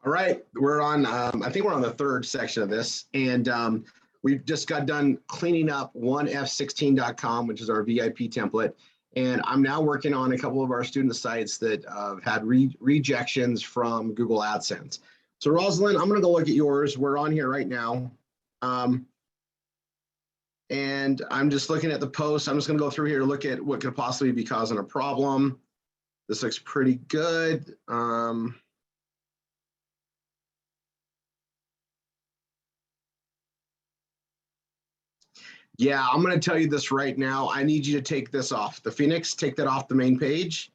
All right, we're on, I think we're on the third section of this, and we've just got done cleaning up 1f16.com, which is our VIP template, and I'm now working on a couple of our student sites that had rejections from Google AdSense. So Rosalind, I'm gonna go look at yours. We're on here right now. And I'm just looking at the post. I'm just gonna go through here, look at what could possibly be causing a problem. This looks pretty good. Yeah, I'm going to tell you this right now. I need you to take this off. The Phoenix, take that off the main page.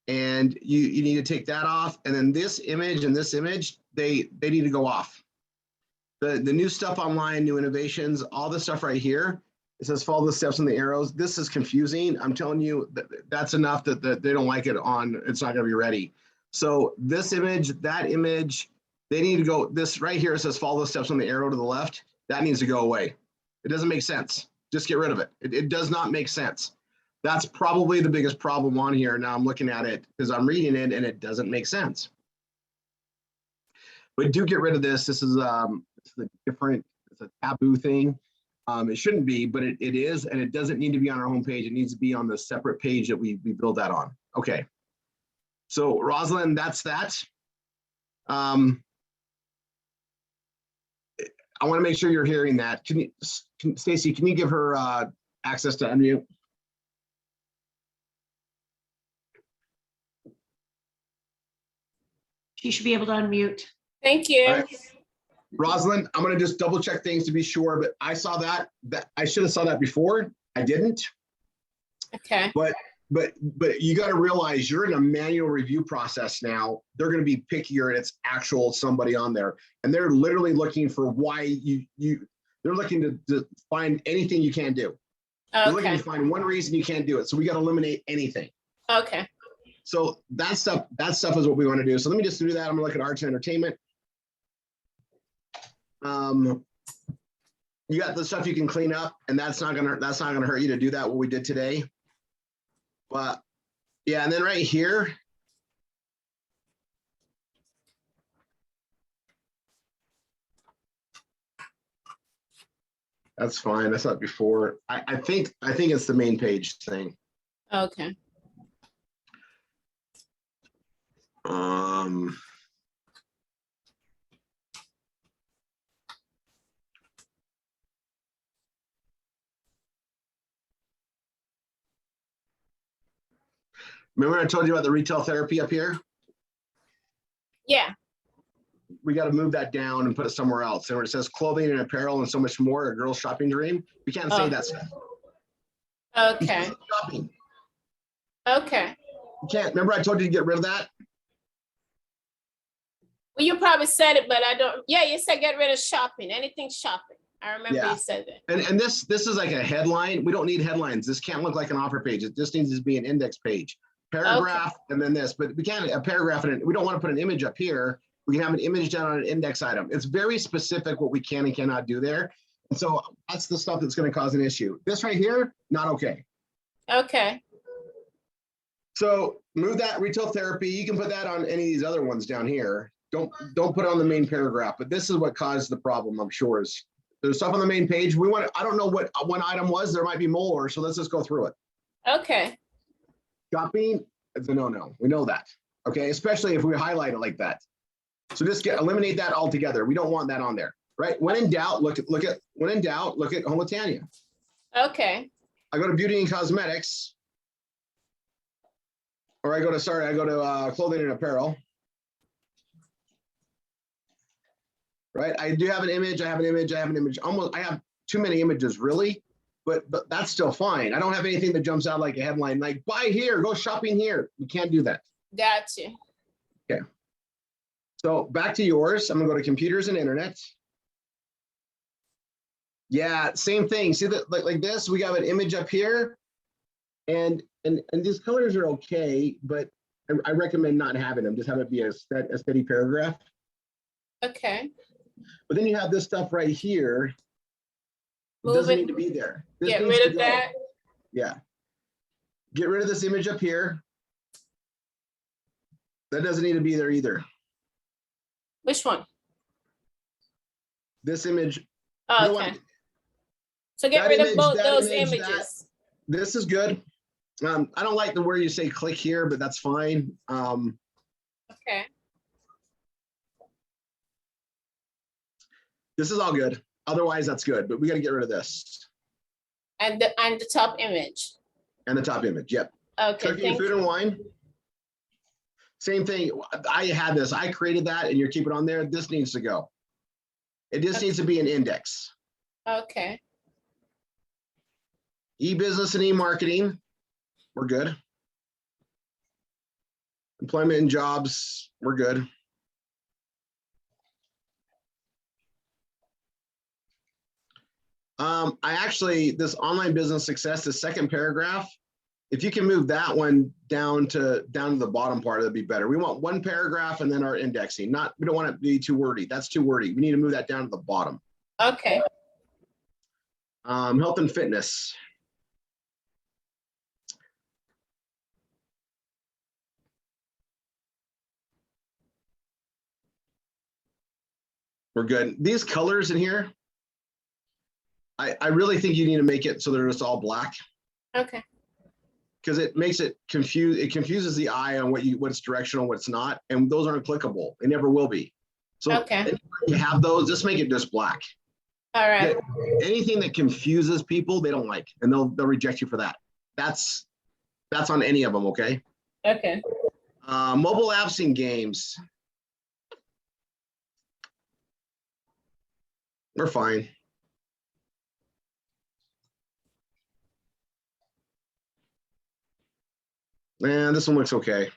And you need to take that off. And then this image and this image, they need to go off. The new stuff online, new innovations, all this stuff right here, it says follow the steps and the arrows. This is confusing. I'm telling you that's enough that they don't like it on, it's not going to be ready. So this image, that image, they need to go, this right here, it says follow the steps on the arrow to the left. That needs to go away. It doesn't make sense. Just get rid of it. It does not make sense. That's probably the biggest problem on here. Now I'm looking at it because I'm reading it and it doesn't make sense. But do get rid of this. This is a different, it's a taboo thing. It shouldn't be, but it is, and it doesn't need to be on our homepage. It needs to be on the separate page that we build that on. Okay. So Rosalind, that's that. I want to make sure you're hearing that. Stacy, can you give her access to unmute? She should be able to unmute. Thank you. Right. Rosalind, I'm going to just double check things to be sure, but I saw that I should have saw that before. I didn't. Okay. But you got to realize you're in a manual review process now. They're going to be pickier and it's actual somebody on there. And they're literally looking for why they're looking to find anything you can do. They're looking to find one reason you can't do it. So we got to eliminate anything. Okay. So that stuff is what we want to do. So let me just do that. I'm gonna look at arts and entertainment. You got the stuff you can clean up, and that's not gonna hurt you to do that, what we did today. But yeah, and then right here, that's fine. That's not before. I think it's the main page thing. Okay. Remember I told you about the retail therapy up here? Yeah. We got to move that down and put it somewhere else. And where it says clothing and apparel and so much more, a girl's shopping dream, we can't say that stuff. Okay. Shopping. Okay. You can't. Remember I told you to get rid of that? Well, you probably said it, but I don't. Yeah, you said get rid of shopping. Anything shopping. I remember you said that. And this is like a headline. We don't need headlines. This can't look like an offer page. It just needs to be an index page. Paragraph and then this, but we can't a paragraph and we don't want to put an image up here. We can have an image down on an index item. It's very specific what we can and cannot do there. And so that's the stuff that's going to cause an issue. This right here, not okay. Okay. So move that retail therapy. You can put that on any of these other ones down here. Don't put it on the main paragraph, but this is what caused the problem, I'm sure, is there's stuff on the main page. We want to, I don't know what one item was. There might be more, so let's just go through it. Okay. Shopping is a no-no. We know that. Okay, especially if we highlight it like that. So just eliminate that altogether. We don't want that on there, right? When in doubt, look at Home with Tanya. Okay. I go to beauty and cosmetics, or I go to clothing and apparel. Right? I do have an image. I have an image. Almost, I have too many images, really. But that's still fine. I don't have anything that jumps out like a headline, like buy here, go shopping here. You can't do that. Gotcha. Okay. So back to yours. I'm gonna go to computers and internet. Yeah, same thing. See that like this? We got an image up here, and these colors are okay, but I recommend not having them. Just have it be a steady paragraph. Okay. But then you have this stuff right here. It doesn't need to be there. Get rid of that. Yeah. Get rid of this image up here. That doesn't need to be there either. Which one? This image. You Oh, know okay. what? So get That rid of image, both that those image, images. This is good. I don't like the where you say click here, but that's fine. Okay. This is all good. Otherwise, that's good, but we got to get rid of this. And the top image. And the top image, yep. Okay, Cooking, thank food, you. and wine. Same thing. I had this. I created that, and you're keeping it on there. This needs to go. It just needs to be an index. Okay. E-business and e-marketing, we're good. Employment and jobs, we're good. This online business success, the second paragraph, if you can move that one down to the bottom part, that'd be better. We want one paragraph and then our indexing. We don't want it to be too wordy. That's too wordy. We need to move that down to the bottom. Okay. Health and fitness. We're good. These colors in here, I really think you need to make it so they're just all black. Okay. Because it makes it confuse. It confuses the eye on what's directional, what's not, and those aren't clickable. They never will be. So Okay. you have those. Just make it just black. All right. Anything that confuses people, they don't like, and they'll reject you for that. That's on any of them. Okay. Okay. Mobile apps and games. We're fine. Man, this one looks okay.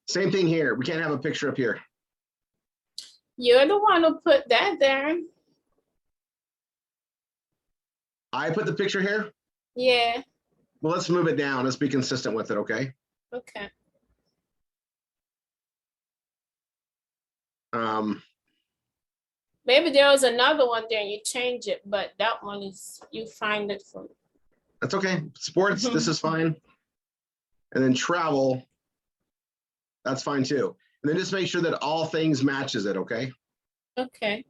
Same thing here. We can't have a picture up here. You're the one who put that there. I put the picture here. Yeah. Well, let's move it down. Let's be consistent with it, okay? Okay. Maybe there was another one there and you change it, but that one is, you find it from. That's okay. Sports, this is fine. And then travel, that's fine too. And then just make sure that all things matches it, okay? Okay.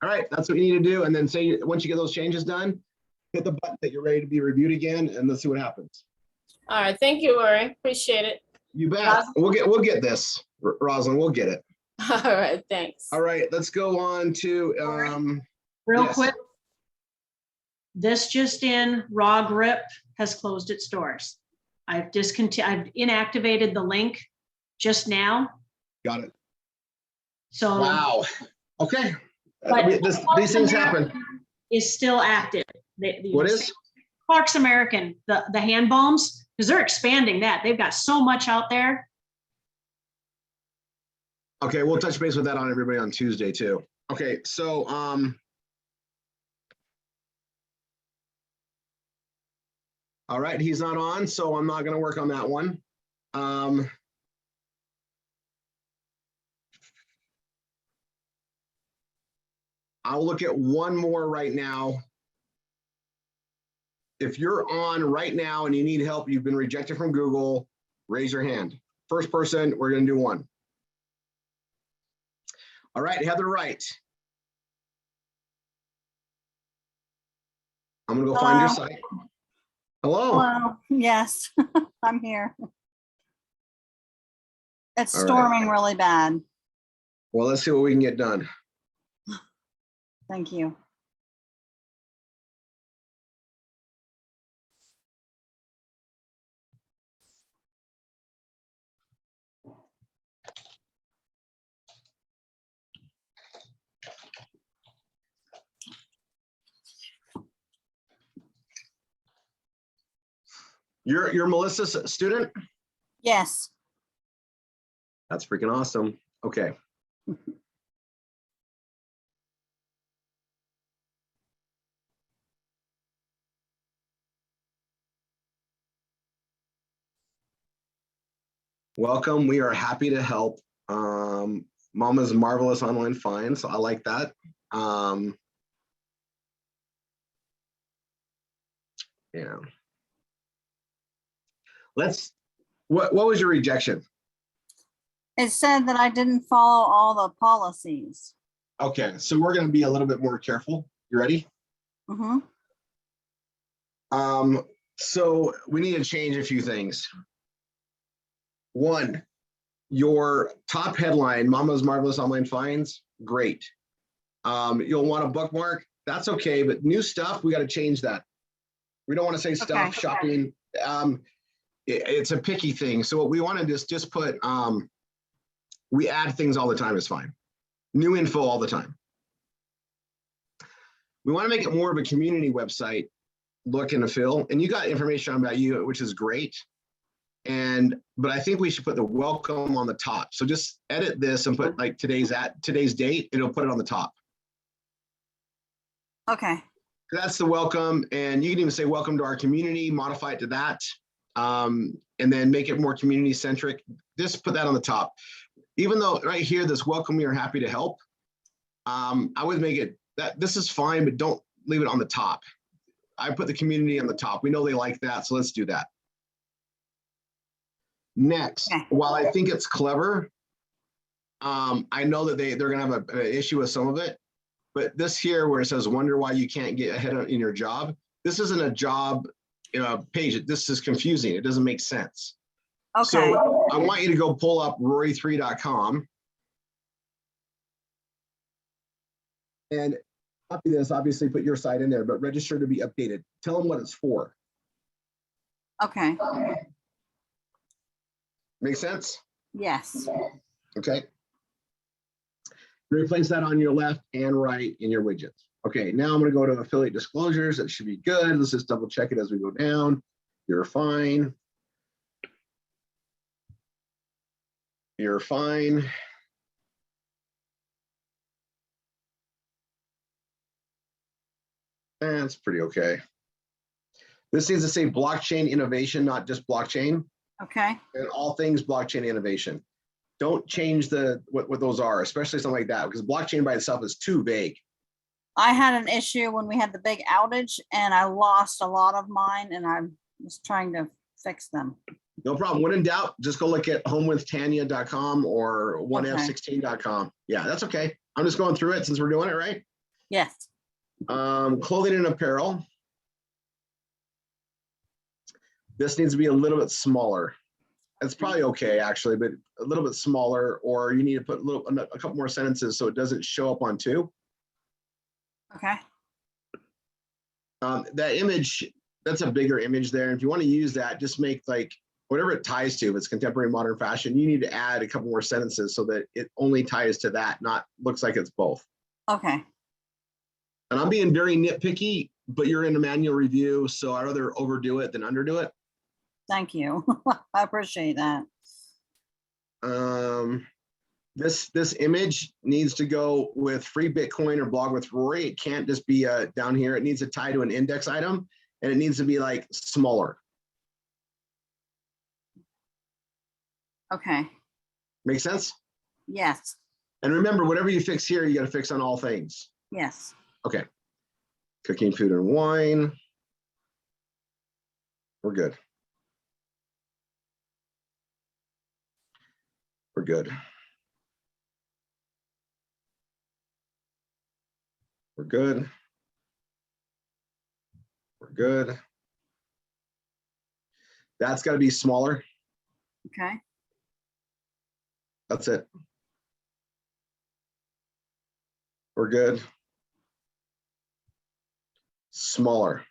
All right, that's what you need to do. And then say, once you get those changes done, hit the button that you're ready to be reviewed again, and let's see what happens. All right. Thank you, Rory. Appreciate it. You bet. We'll get this, Rosalind. We'll get it. All right. Thanks. All right, let's go on to Real yes. quick. This just in, Raw Grip has closed its doors. I've inactivated the link just now. Got it. So Wow. Okay. But These things happen. is still active. What is? Clark's American, the hand balms, because they're expanding that. They've got so much out there. Okay, we'll touch base with that on everybody on Tuesday too. Okay, so all right, he's not on, so I'm not going to work on that one. I'll look at one more right now. If you're on right now and you need help, you've been rejected from Google, raise your hand. First person, we're going to do one. All right, Heather Wright. I'm going to go find your site. Hello. Hello. Yes, I'm here. It's All right. storming really bad. Well, let's see what we can get done. Thank you. You're Melissa's student? Yes. That's freaking awesome. Okay. Welcome. We are happy to help. Mama's Marvelous Online Finds. So I like that. Yeah. What was your rejection? It said that I didn't follow all the policies. Okay, so we're gonna be a little bit more careful. You ready? Mm-hmm. So we need to change a few things. One, your top headline, Mama's Marvelous Online Finds, great. You'll want a bookmark, that's okay, but new stuff, we got to change that. We don't want to say stuff, Okay. shopping. It's a picky thing. So what we want to just put, we add things all the time is fine. New info all the time. We want to make it more of a community website look and a feel, and you got information about you, which is great. But I think we should put the welcome on the top. So just edit this and put like today's date, it'll put it on the top. Okay. That's the welcome, and you can even say welcome to our community, modify it to that, and then make it more community centric. Just put that on the top. Even though right here, this welcome, we are happy to help. I would make it that this is fine, but don't leave it on the top. I put the community on the top. We know they like that, so let's do that. Next, Okay. while I think it's clever, I know that they're gonna have an issue with some of it, but this here where it says wonder why you can't get ahead in your job, this isn't a job page. This is confusing. It doesn't make sense. Okay. So I want you to go pull up rory3.com and copy this, obviously put your site in there, but register to be updated. Tell them what it's for. Okay. Make sense? Yes. Okay. Replace that on your left and right in your widgets. Okay, now I'm going to go to affiliate disclosures. That should be good. Let's just double check it as we go down. You're fine. You're fine. That's pretty okay. This needs to say blockchain innovation, not just blockchain. Okay. And all things blockchain innovation. Don't change what those are, especially something like that, because blockchain by itself is too vague. I had an issue when we had the big outage and I lost a lot of mine and I was trying to fix them. No problem. When in doubt, just go look at homewithtanya.com or 1f16.com. Yeah, that's okay. I'm just going through it since we're doing it, right? Yes. Clothing and apparel. This needs to be a little bit smaller. It's probably okay, actually, but a little bit smaller, or you need to put a couple more sentences so it doesn't show up on two. Okay. That image, that's a bigger image there. And if you want to use that, just make like whatever it ties to. If it's contemporary modern fashion, you need to add a couple more sentences so that it only ties to that, not looks like it's both. Okay. And I'm being very nitpicky, but you're in a manual review, so I'd rather overdo it than underdo it. Thank you. I appreciate that. This image needs to go with free Bitcoin or blog with Rory. It can't just be down here. It needs to tie to an index item, and it needs to be like smaller. Okay. Make sense? Yes. And remember, whatever you fix here, you got to fix on all things. Yes. Okay. Cooking, food, and wine. We're good. We're good. We're good. We're good. That's got to be smaller. Okay. That's it. We're good. Smaller.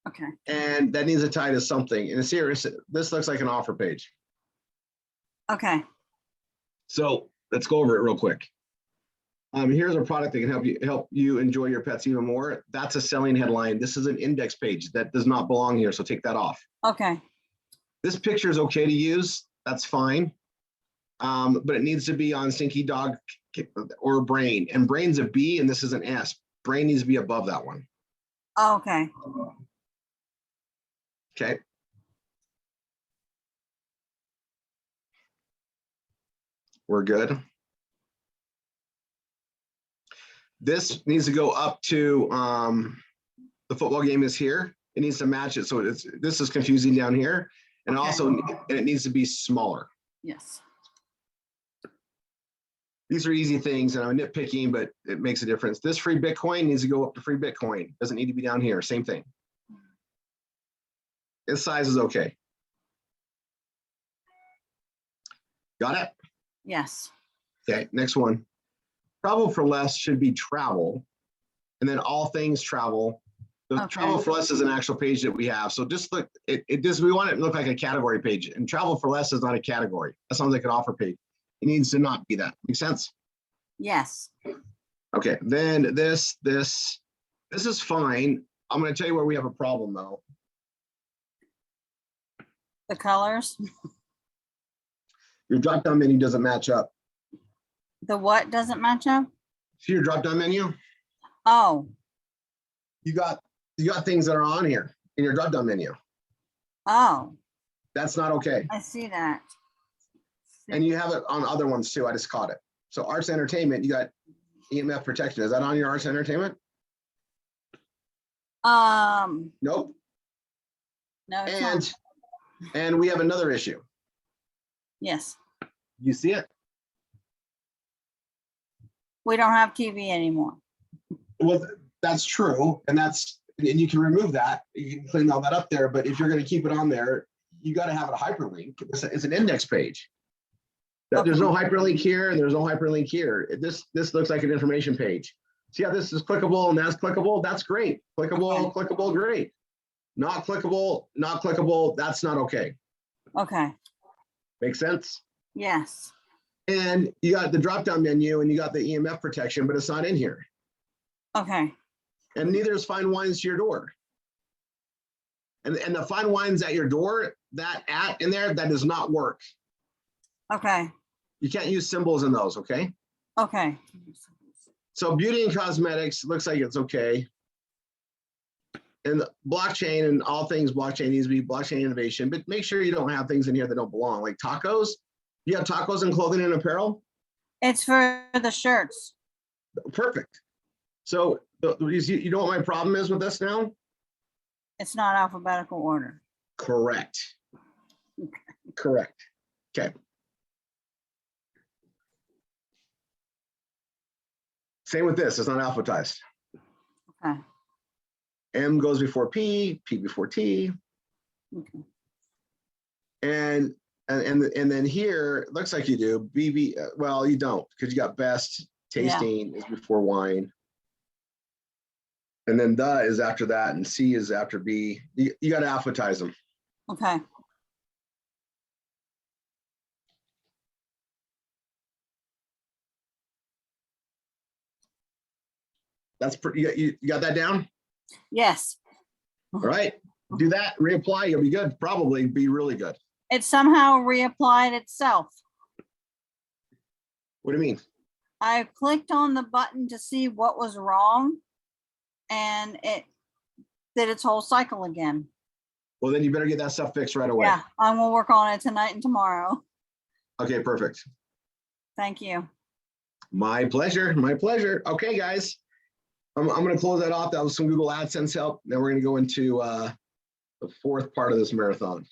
Okay. And that needs to tie to something. And serious, this looks like an offer page. Okay. So let's go over it real quick. Here's a product that can help you enjoy your pets even more. That's a selling headline. This is an index page that does not belong here, so take that off. Okay. This picture is okay to use. That's fine. But it needs to be on Stinky Dog or Brain. And Brain's a B and this is an S. Brain needs to be above that one. Okay. Okay. We're good. This needs to go up to the football game is here. It needs to match it. So this is confusing down here. And Okay. also, and it needs to be smaller. Yes. These are easy things, and I'm nitpicking, but it makes a difference. This free Bitcoin needs to go up to free Bitcoin. Doesn't need to be down here. Same thing. This size is okay. Got it? Yes. Okay, next one. Travel for less should be travel, and then all things travel. The Okay. travel for less is an actual page that we have. So just look, we want it to look like a category page, and travel for less is not a category. That sounds like an offer page. It needs to not be that. Make sense? Yes. Okay, then this is fine. I'm going to tell you where we have a problem though. The colors. Your drop-down menu doesn't match up. The what doesn't match up? See your drop-down menu? Oh, You got things that are on here in your drop-down menu. oh, That's not okay. I see that. And you have it on other ones too. I just caught it. So arts entertainment, you got EMF protection. Is that on your arts entertainment? Nope. No, it's not. And we have another issue. Yes, You see it? we don't have TV anymore. Well, that's true. And you can remove that. You can clean all that up there. But if you're going to keep it on there, you got to have a hyperlink. It's an index page. There's no hyperlink here and there's no hyperlink here. This looks like an information page. See how this is clickable and that's clickable? That's great. Clickable, clickable, great. Not clickable, not clickable. That's not okay. Okay, Make sense? yes, And you got the drop-down menu and you got the EMF protection, but it's not in here. okay, And neither is fine wines to your door. And the fine wines at your door, that in there, that does not work. okay, You can't use symbols in those, okay? okay, So beauty and cosmetics looks like it's okay. And the blockchain and all things blockchain needs to be blockchain innovation, but make sure you don't have things in here that don't belong, like tacos. You have tacos in clothing and apparel? it's for the shirts. Perfect. So you know what my problem is with this now? It's not alphabetical order. Correct. Correct. Okay. Same with this, it's not alphabetized. Okay, M goes before P, P before T. okay, And then here, it looks like you do, BB, well, you don't, because you got best, tasting is before wine. And then the is after that, and C is after B. You got to alphabetize them. okay, That's you got that down? yes. All right, do that, reapply, you'll be good, probably be really good. It somehow reapplied itself. What do you mean? I clicked on the button to see what was wrong, and it did its whole cycle again. Well, then you better get that stuff fixed right away. Yeah, I'm gonna work on it tonight and tomorrow. Okay, perfect. Thank you. My pleasure, my pleasure. Okay, guys. I'm going to close that off. That was some Google AdSense help. Then we're going to go into the fourth part of this marathon.